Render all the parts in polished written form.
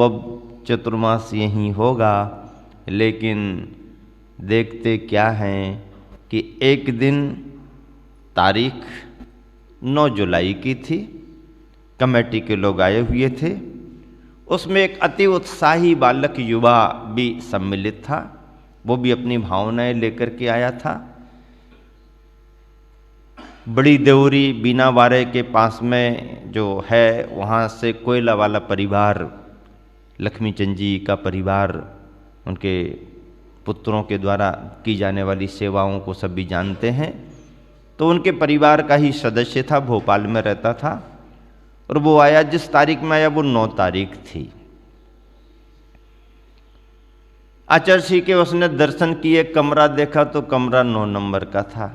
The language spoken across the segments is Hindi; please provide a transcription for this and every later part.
अब चतुर्मास यहीं होगा। लेकिन देखते क्या हैं कि एक दिन तारीख 9 जुलाई की थी, कमेटी के लोग आए हुए थे। उसमें एक अति उत्साही बालक युवा भी सम्मिलित था, वो भी अपनी भावनाएं लेकर के आया था। बड़ी देवरी बीनावारे के पास में जो है, वहाँ से कोयला वाला परिवार, लक्ष्मीचंद जी का परिवार, उनके पुत्रों के द्वारा की जाने वाली सेवाओं को सभी जानते हैं। तो उनके परिवार का ही सदस्य था, भोपाल में रहता था। और वो आया, जिस तारीख में आया वो 9 तारीख थी। आचार्य श्री के उसने दर्शन किए, कमरा देखा तो कमरा 9 नंबर का था।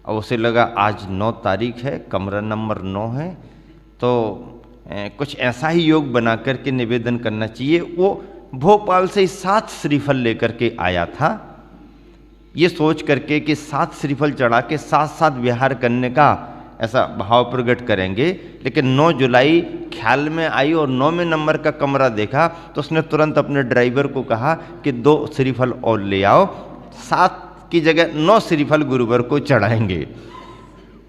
और उसे लगा आज 9 तारीख है, कमरा नंबर 9 है, तो कुछ ऐसा ही योग बना करके निवेदन करना चाहिए। वो भोपाल से 7 श्रीफल लेकर के आया था, ये सोच करके कि 7 श्रीफल चढ़ा के साथ साथ विहार करने का ऐसा भाव प्रकट करेंगे। लेकिन 9 जुलाई ख्याल में आई और 9वें नंबर का कमरा देखा तो उसने तुरंत अपने ड्राइवर को कहा कि 2 श्रीफल और ले आओ, 7 की जगह 9 श्रीफल गुरुवर को चढ़ाएंगे।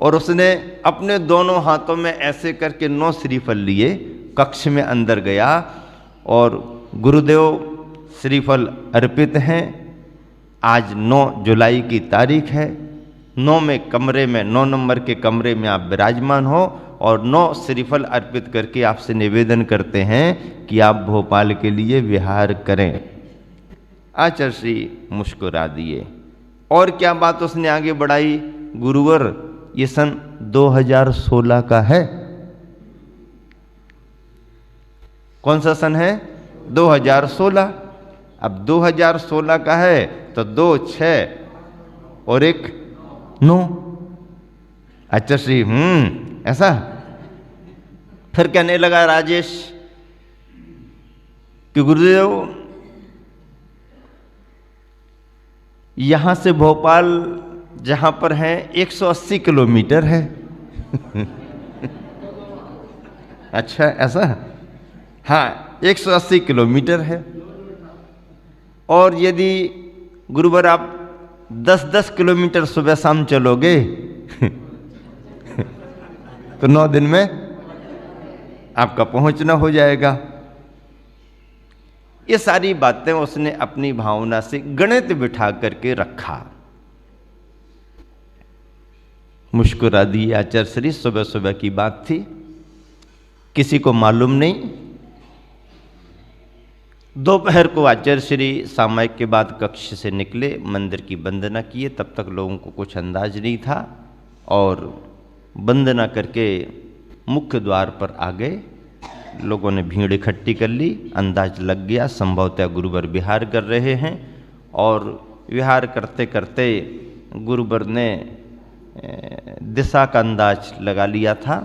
और उसने अपने दोनों हाथों में ऐसे करके 9 श्रीफल लिए, कक्ष में अंदर गया और गुरुदेव श्रीफल अर्पित हैं। आज 9 जुलाई की तारीख है, 9वें कमरे में, 9 नंबर के कमरे में आप विराजमान हो और 9 श्रीफल अर्पित करके आपसे निवेदन करते हैं कि आप भोपाल के लिए विहार करें। आचार्य श्री मुस्कुरा दिए। और क्या बात उसने आगे बढ़ाई, गुरुवर ये सन 2016 का है। कौन सा सन है? 2016। अब 2016 का है तो 2 6 और 1 9। अच्छा श्री ऐसा। फिर कहने लगा राजेश कि गुरुदेव यहां से भोपाल जहां पर है 180 किलोमीटर है। अच्छा ऐसा? हाँ 180 किलोमीटर है। और यदि गुरुवर आप 10-10 किलोमीटर सुबह शाम चलोगे तो 9 दिन में आपका पहुंचना हो जाएगा। ये सारी बातें उसने अपनी भावना से गणित बिठा करके रखा। मुस्कुरा दी आचार्य श्री। सुबह सुबह की बात थी, किसी को मालूम नहीं। दोपहर को आचार्य श्री सामायिक के बाद कक्ष से निकले, मंदिर की वंदना किए। तब तक लोगों को कुछ अंदाज नहीं था और वंदना करके मुख्य द्वार पर आ गए। लोगों ने भीड़ इकट्ठी कर ली, अंदाज लग गया संभवतः गुरुवर विहार कर रहे हैं। और विहार करते करते गुरुवर ने दिशा का अंदाज लगा लिया था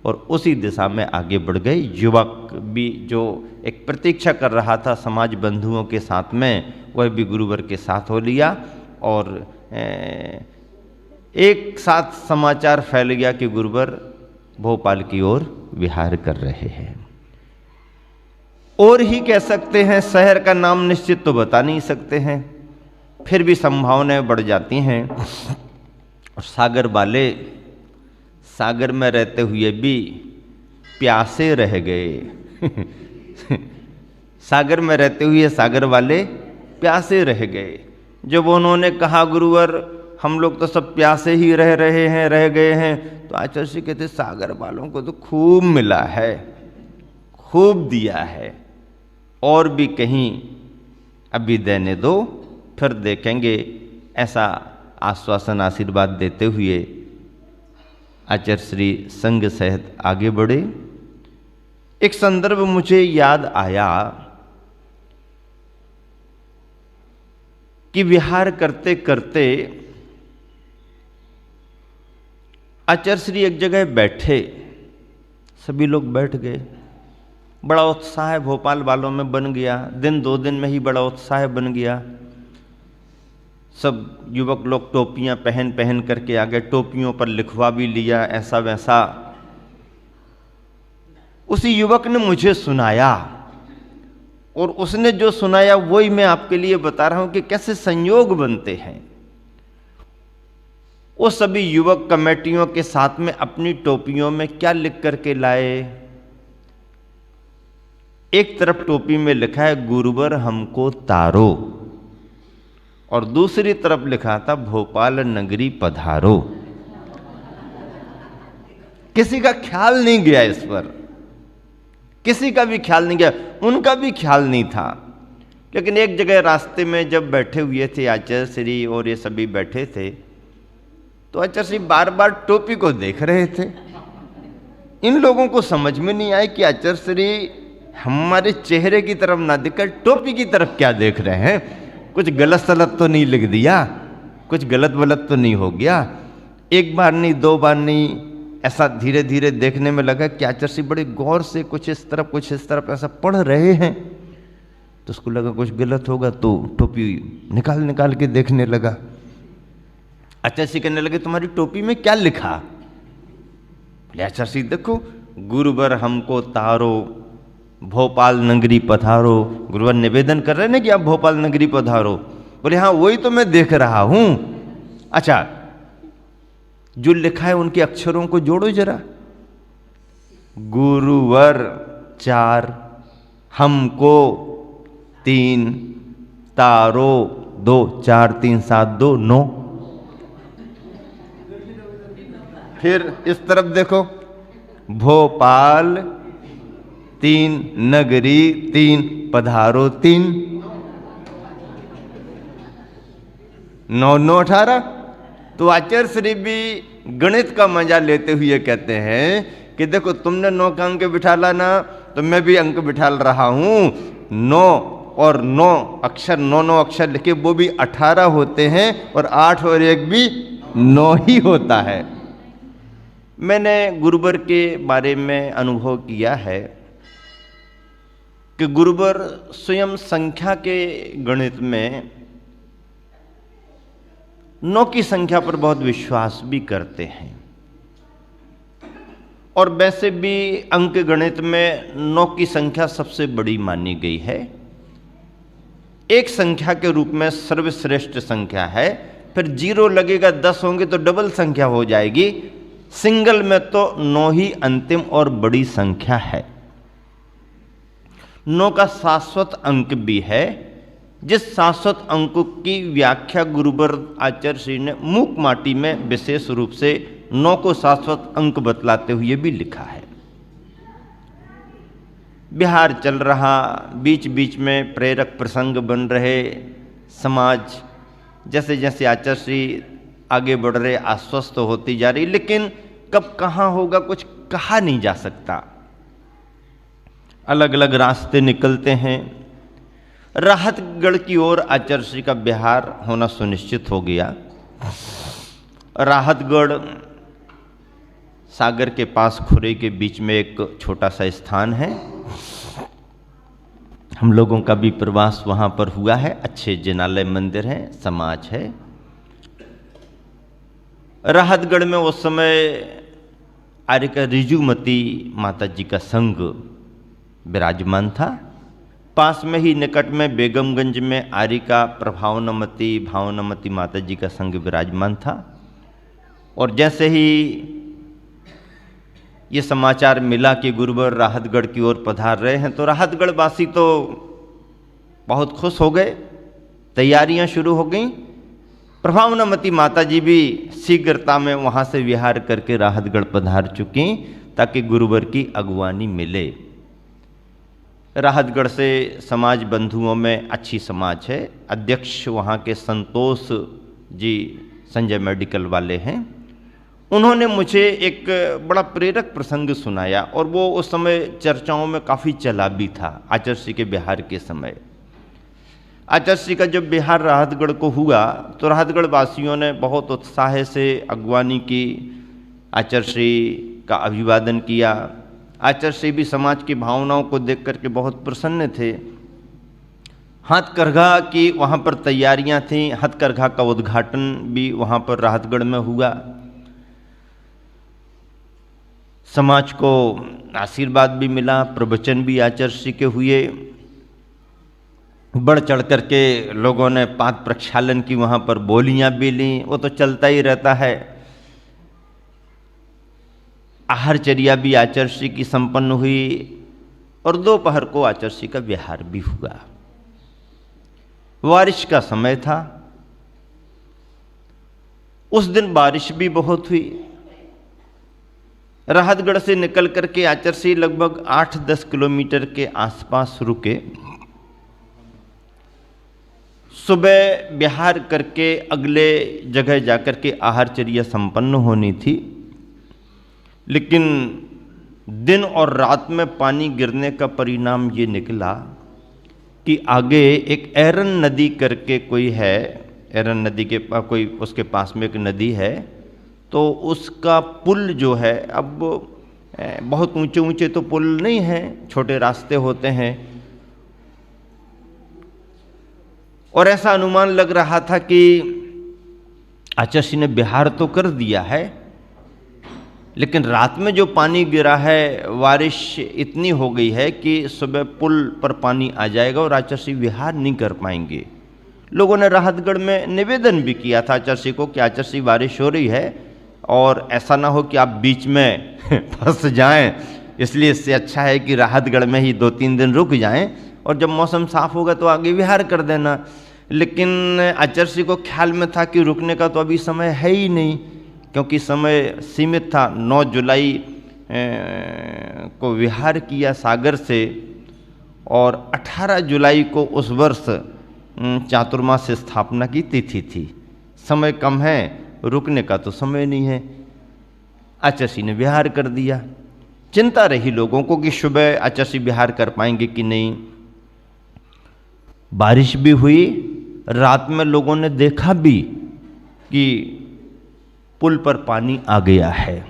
और उसी दिशा में आगे बढ़ गए। युवक भी जो एक प्रतीक्षा कर रहा था समाज बंधुओं के साथ में, वह भी गुरुवर के साथ हो लिया। और एक साथ समाचार फैल गया कि गुरुवर भोपाल की ओर विहार कर रहे हैं। और ही कह सकते हैं, शहर का नाम निश्चित तो बता नहीं सकते हैं, फिर भी संभावनाएं बढ़ जाती हैं। और सागर वाले सागर में रहते हुए भी प्यासे रह गए। सागर में रहते हुए सागर वाले प्यासे रह गए। जब उन्होंने कहा गुरुवर हम लोग तो सब प्यासे ही रह रहे हैं, रह गए हैं, तो आचार्य जी कहते सागर वालों को तो खूब मिला है, खूब दिया है, और भी कहीं अभी देने दो, फिर देखेंगे। ऐसा आश्वासन आशीर्वाद देते हुए आचार्य श्री संग सहित आगे बढ़े। एक संदर्भ मुझे याद आया कि विहार करते करते आचार्य श्री एक जगह बैठे, सभी लोग बैठ गए। बड़ा उत्साह भोपाल वालों में बन गया, दिन 2 दिन में ही बड़ा उत्साह बन गया। सब युवक लोग टोपियां पहन पहन करके आ गए, टोपियों पर लिखवा भी लिया ऐसा वैसा। उसी युवक ने मुझे सुनाया और उसने जो सुनाया वही मैं आपके लिए बता रहा हूं कि कैसे संयोग बनते हैं। वो सभी युवक कमेटियों के साथ में अपनी टोपियों में क्या लिख करके लाए। एक तरफ टोपी में लिखा है गुरुवर हमको तारो, और दूसरी तरफ लिखा था भोपाल नगरी पधारो। किसी का ख्याल नहीं गया इस पर, किसी का भी ख्याल नहीं गया, उनका भी ख्याल नहीं था। लेकिन एक जगह रास्ते में जब बैठे हुए थे आचार्य श्री और ये सभी बैठे थे, तो आचार्य श्री बार बार टोपी को देख रहे थे। इन लोगों को समझ में नहीं आया कि आचार्य श्री हमारे चेहरे की तरफ ना देखकर टोपी की तरफ क्या देख रहे हैं, कुछ गलत सलत तो नहीं लिख दिया, कुछ गलत वलत तो नहीं हो गया। एक बार नहीं, दो बार नहीं, ऐसा धीरे धीरे देखने में लगा कि आचार्य श्री बड़े गौर से कुछ इस तरफ कुछ इस तरफ ऐसा पढ़ रहे हैं। तो उसको लगा कुछ गलत होगा, तो टोपी निकाल निकाल के देखने लगा। आचार्य श्री कहने लगे तुम्हारी टोपी में क्या लिखा? बोले आचार्य श्री देखो, गुरुवर हमको तारो, भोपाल नगरी पधारो। गुरुवर निवेदन कर रहे हैं ना कि आप भोपाल नगरी पधारो। बोले हाँ वही तो मैं देख रहा हूं। अच्छा, जो लिखा है उनके अक्षरों को जोड़ो जरा। गुरुवर 4, हमको 3, तारो 2, 4 3 7 2 9। फिर इस तरफ देखो, भोपाल 3, नगरी 3, पधारो 3, 9 9 18। तो आचार्य श्री भी गणित का मजा लेते हुए कहते हैं कि देखो तुमने 9 का अंक बिठाला ना, तो मैं भी अंक बिठाल रहा हूं। 9 और 9 अक्षर, 9 9 अक्षर लिखे, वो भी 18 होते हैं, और 8 और 1 भी 9 ही होता है। मैंने गुरुवर के बारे में अनुभव किया है कि गुरुवर स्वयं संख्या के गणित में 9 की संख्या पर बहुत विश्वास भी करते हैं, और वैसे भी अंक गणित में 9 की संख्या सबसे बड़ी मानी गई है। एक संख्या के रूप में सर्वश्रेष्ठ संख्या है। फिर 0 लगेगा, 10 होंगे तो डबल संख्या हो जाएगी। सिंगल में तो 9 ही अंतिम और बड़ी संख्या है। 9 का शाश्वत अंक भी है, जिस शाश्वत अंक की व्याख्या गुरुवर आचार्य श्री ने मूक माटी में विशेष रूप से 9 को शाश्वत अंक बतलाते हुए भी लिखा है। बिहार चल रहा, बीच बीच में प्रेरक प्रसंग बन रहे, समाज जैसे जैसे आचार्य श्री आगे बढ़ रहे आश्वस्त होती जा रही, लेकिन कब कहाँ होगा कुछ कहा नहीं जा सकता। अलग अलग रास्ते निकलते हैं। राहतगढ़ की ओर आचार्य श्री का बिहार होना सुनिश्चित हो गया। राहतगढ़ सागर के पास खुरे के बीच में एक छोटा सा स्थान है। हम लोगों का भी प्रवास वहाँ पर हुआ है। अच्छे जिनालय मंदिर हैं, समाज है। राहतगढ़ में उस समय आर्य का रिजुमती माता जी का संघ विराजमान था। पास में ही निकट में बेगमगंज में आर्य का प्रभावनमती भावनमती माता जी का संघ विराजमान था। और जैसे ही ये समाचार मिला कि गुरुवर राहतगढ़ की ओर पधार रहे हैं, तो राहतगढ़ वासी तो बहुत खुश हो गए, तैयारियां शुरू हो गईं। प्रभावनमती माता जी भी शीघ्रता में वहाँ से विहार करके राहतगढ़ पधार चुकी, ताकि गुरुवर की अगुवानी मिले। राहतगढ़ से समाज बंधुओं में अच्छी समाज है। अध्यक्ष वहाँ के संतोष जी संजय मेडिकल वाले हैं। उन्होंने मुझे एक बड़ा प्रेरक प्रसंग सुनाया, और वो उस समय चर्चाओं में काफ़ी चला भी था। आचार्य श्री के बिहार के समय आचार्य श्री का जब बिहार राहतगढ़ को हुआ, तो राहतगढ़ वासियों ने बहुत उत्साह से अगवानी की, आचार्य श्री का अभिवादन किया। आचार्य श्री भी समाज की भावनाओं को देख करके बहुत प्रसन्न थे। हथकरघा की वहाँ पर तैयारियाँ थीं। हथकरघा का उद्घाटन भी वहाँ पर राहतगढ़ में हुआ। समाज को आशीर्वाद भी मिला, प्रवचन भी आचार्य श्री के हुए। बढ़ चढ़ करके लोगों ने पाद प्रक्षालन की, वहाँ पर बोलियाँ भी लीं, वो तो चलता ही रहता है। आहारचर्या भी आचर्षि की संपन्न हुई और दोपहर को आचर्षि का विहार भी हुआ। बारिश का समय था, उस दिन बारिश भी बहुत हुई। राहतगढ़ से निकल करके आचर्षि लगभग 8-10 किलोमीटर के आसपास रुके। सुबह विहार करके अगले जगह जाकर के आहारचर्या संपन्न होनी थी, लेकिन दिन और रात में पानी गिरने का परिणाम ये निकला कि आगे एक एरन नदी करके कोई है, एरन नदी के कोई उसके पास में एक नदी है, तो उसका पुल जो है, अब बहुत ऊंचे ऊंचे तो पुल नहीं हैं, छोटे रास्ते होते हैं, और ऐसा अनुमान लग रहा था कि आचर्षि ने विहार तो कर दिया है, लेकिन रात में जो पानी गिरा है, बारिश इतनी हो गई है कि सुबह पुल पर पानी आ जाएगा और आचर्षि विहार नहीं कर पाएंगे। लोगों ने राहतगढ़ में निवेदन भी किया था आचर्षि को कि आचर्षि बारिश हो रही है और ऐसा ना हो कि आप बीच में फंस जाएं, इसलिए इससे अच्छा है कि राहतगढ़ में ही 2-3 दिन रुक जाएं और जब मौसम साफ होगा तो आगे विहार कर देना। लेकिन आचर्षि को ख्याल में था कि रुकने का तो अभी समय है ही नहीं, क्योंकि समय सीमित था। 9 जुलाई को विहार किया सागर से और 18 जुलाई को उस वर्ष चातुर्मास स्थापना की तिथि थी। समय कम है, रुकने का तो समय नहीं है। आचर्षि ने विहार कर दिया। चिंता रही लोगों को कि सुबह आचर्षि विहार कर पाएंगे कि नहीं। बारिश भी हुई, रात में लोगों ने देखा भी कि पुल पर पानी आ गया है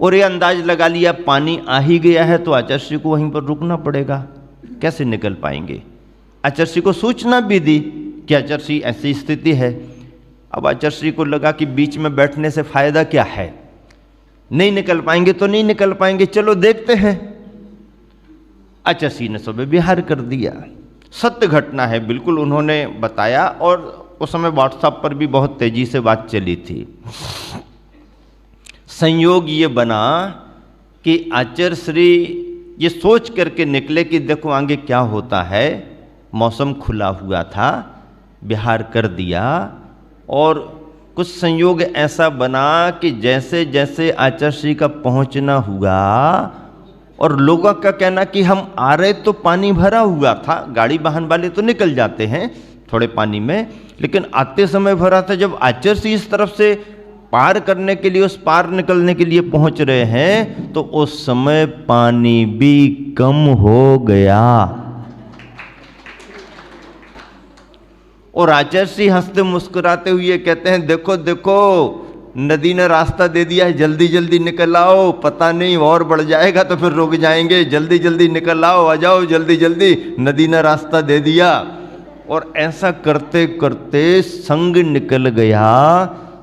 और ये अंदाज लगा लिया पानी आ ही गया है तो आचर्षि को वहीं पर रुकना पड़ेगा, कैसे निकल पाएंगे। आचर्षि को सूचना भी दी कि आचर्षि ऐसी स्थिति है। अब आचर्षि को लगा कि बीच में बैठने से फायदा क्या है, नहीं निकल पाएंगे तो नहीं निकल पाएंगे, चलो देखते हैं। आचर्षि ने सुबह विहार कर दिया। सत्य घटना है, बिल्कुल उन्होंने बताया और उस समय व्हाट्सएप पर भी बहुत तेजी से बात चली थी। संयोग ये बना कि आचर्षि ये सोच करके निकले कि देखो आगे क्या होता है। मौसम खुला हुआ था, विहार कर दिया और कुछ संयोग ऐसा बना कि जैसे जैसे आचर्षि का पहुंचना हुआ और लोगों का कहना कि हम आ रहे तो पानी भरा हुआ था, गाड़ी वाहन वाले तो निकल जाते हैं थोड़े पानी में, लेकिन आते समय भरा था। जब आचर्षि इस तरफ से पार करने के लिए, उस पार निकलने के लिए पहुंच रहे हैं तो उस समय पानी भी कम हो गया और आचर्षि हंसते मुस्कुराते हुए कहते हैं देखो देखो नदी ने रास्ता दे दिया है, जल्दी जल्दी निकल आओ, पता नहीं और बढ़ जाएगा तो फिर रुक जाएंगे, जल्दी जल्दी निकल आओ, आ जाओ जल्दी जल्दी, नदी ने रास्ता दे दिया। और ऐसा करते करते संग निकल गया,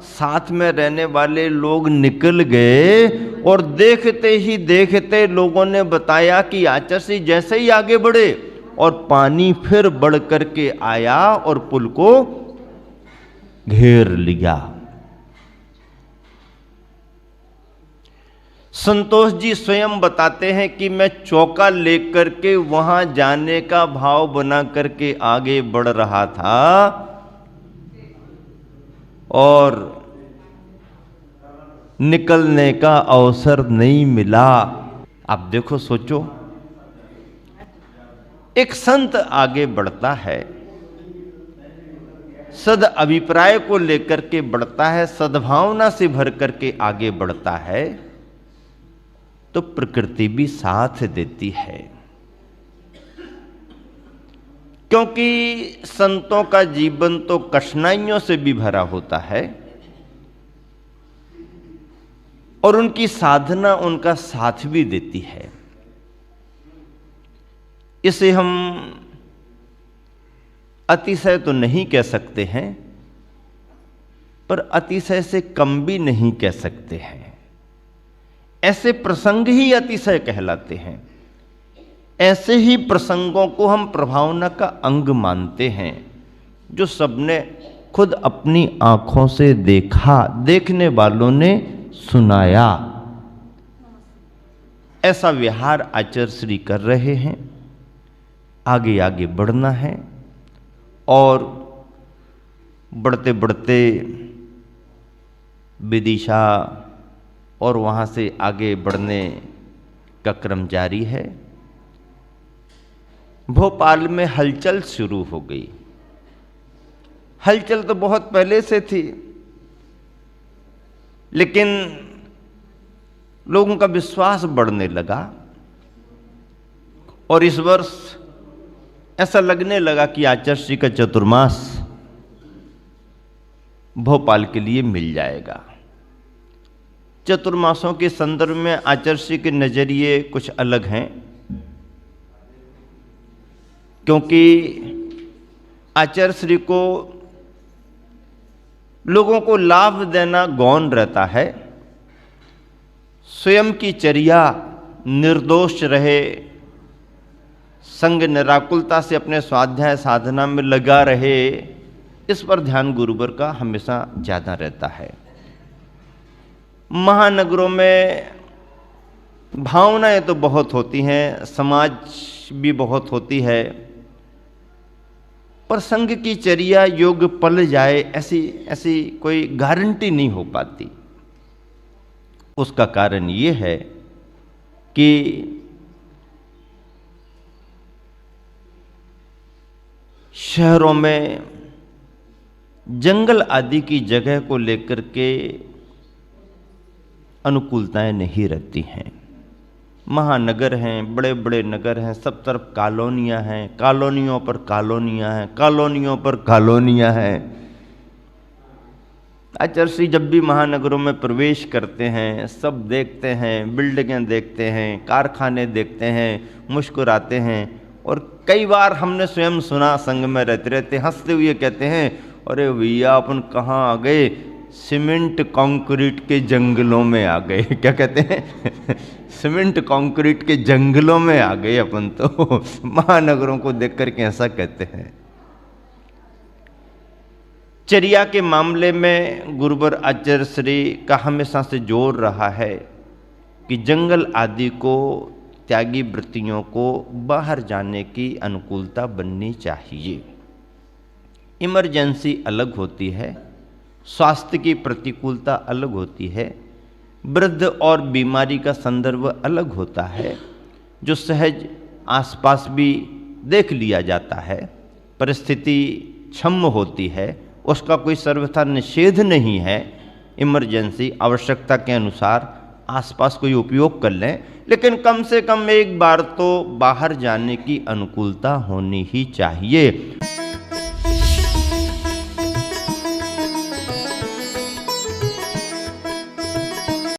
साथ में रहने वाले लोग निकल गए और देखते ही देखते लोगों ने बताया कि आचर्षि जैसे ही आगे बढ़े और पानी फिर बढ़ करके आया और पुल को घेर लिया। संतोष जी स्वयं बताते हैं कि मैं चौका लेकर के वहां जाने का भाव बना करके आगे बढ़ रहा था और निकलने का अवसर नहीं मिला। आप देखो, सोचो, एक संत आगे बढ़ता है, सद अभिप्राय को लेकर के बढ़ता है, सद्भावना से भर करके आगे बढ़ता है, तो प्रकृति भी साथ देती है। क्योंकि संतों का जीवन तो कठिनाइयों से भी भरा होता है और उनकी साधना उनका साथ भी देती है। इसे हम अतिशय तो नहीं कह सकते हैं, पर अतिशय से कम भी नहीं कह सकते हैं। ऐसे प्रसंग ही अतिशय कहलाते हैं। ऐसे ही प्रसंगों को हम प्रभावना का अंग मानते हैं, जो सबने खुद अपनी आंखों से देखा, देखने वालों ने सुनाया। ऐसा विहार आचार्य श्री कर रहे हैं। आगे आगे बढ़ना है और बढ़ते बढ़ते विदिशा और वहाँ से आगे बढ़ने का क्रम जारी है। भोपाल में हलचल शुरू हो गई। हलचल तो बहुत पहले से थी, लेकिन लोगों का विश्वास बढ़ने लगा और इस वर्ष ऐसा लगने लगा कि आचार्य श्री का चतुर्मास भोपाल के लिए मिल जाएगा। चतुर्मासों के संदर्भ में आचार्य श्री के नजरिए कुछ अलग हैं, क्योंकि आचार्य श्री को लोगों को लाभ देना गौण रहता है। स्वयं की चर्या निर्दोष रहे, संग निराकुलता से अपने स्वाध्याय साधना में लगा रहे, इस पर ध्यान गुरुवर का हमेशा ज़्यादा रहता है। महानगरों में भावनाएं तो बहुत होती हैं, समाज भी बहुत होती है, पर संघ की चर्या योग पल जाए ऐसी कोई गारंटी नहीं हो पाती। उसका कारण ये है कि शहरों में जंगल आदि की जगह को लेकर के अनुकूलताएं नहीं रहती हैं। महानगर हैं, बड़े बड़े नगर हैं, सब तरफ कॉलोनियां हैं, कॉलोनियों पर कॉलोनियां हैं, कॉलोनियों पर कॉलोनियां हैं। आचार्य श्री जब भी महानगरों में प्रवेश करते हैं, सब देखते हैं, बिल्डिंगें देखते हैं, कारखाने देखते हैं, मुस्कुराते हैं। और कई बार हमने स्वयं सुना, संग में रहते रहते हंसते हुए कहते हैं, अरे भैया अपन कहाँ आ गए, सीमेंट कंक्रीट के जंगलों में आ गए। क्या कहते हैं? सीमेंट कंक्रीट के जंगलों में आ गए अपन तो। महानगरों को देख करके ऐसा कहते हैं। चर्या के मामले में गुरुवर आचार्य श्री का हमेशा से जोर रहा है कि जंगल आदि को, त्यागी वृत्तियों को बाहर जाने की अनुकूलता बननी चाहिए। इमरजेंसी अलग होती है, स्वास्थ्य की प्रतिकूलता अलग होती है, वृद्ध और बीमारी का संदर्भ अलग होता है, जो सहज आसपास भी देख लिया जाता है। परिस्थिति क्षम्य होती है, उसका कोई सर्वथा निषेध नहीं है। इमरजेंसी आवश्यकता के अनुसार आसपास कोई उपयोग कर लें, लेकिन कम से कम एक बार तो बाहर जाने की अनुकूलता होनी ही चाहिए।